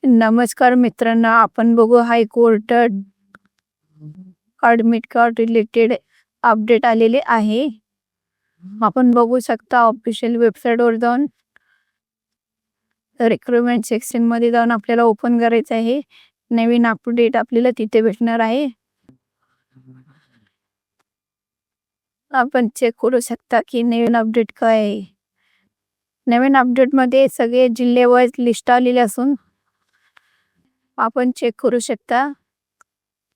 नमस्कार मित्रांनो, आपण बघू high court admit card related update आलेले आहे. आपण बघू शकता ऑफिशियल वेबसाईटवर जाऊन रिक्रुटमेंट सेक्शन मध्ये जाऊन आपल्याला ओपन करायचं आहे. नवीन अपडेट आपल्याला तिथे भेटणार आहे. आपण चेक करू शकता की नवीन अपडेट काय आहे. नवीन अपडेट मध्ये सगळे जिल्हे वाईज लिस्ट आलेली असून आपण चेक करू शकता.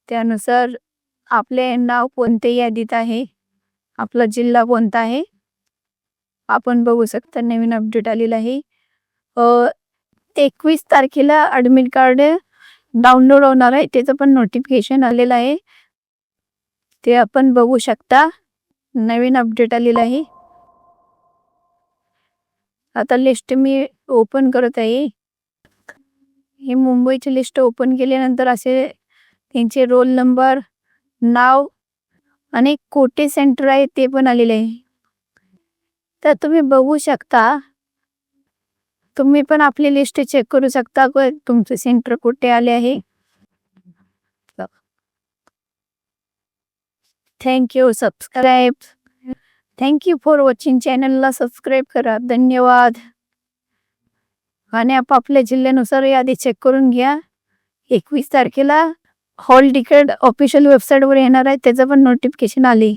त्यानुसार आपले नाव कोणते यादीत आहे, आपला जिल्हा कोणता आहे आपण बघू शकता. नवीन अपडेट आलेला आहे. 21 तारखेला ॲडमिट कार्ड डाउनलोड होणार आहे. त्याचं पण नोटिफिकेशन आलेलं आहे. ते आपण बघू शकता. नवीन अपडेट आलेला आहे. आता लिस्ट मी ओपन करत आहे. ही मुंबईची लिस्ट ओपन केल्यानंतर असे त्यांचे रोल नंबर, नाव आणि कोठे सेंटर आहे ते पण आलेले आहे. तर तुम्ही बघू शकता. तुम्ही पण आपली लिस्ट चेक करू शकता की तुमचे सेंटर कुठे आले आहे. Thank you. Subscribe. Thank you for watching. चॅनलला सबस्क्राइब करा. धन्यवाद. आणि आपापल्या जिल्ह्यानुसार यादी चेक करून घ्या. 21 तारखेला हॉल तिकीट ऑफिशियल वेबसाईटवर येणार आहे. त्याचं पण नोटिफिकेशन आले.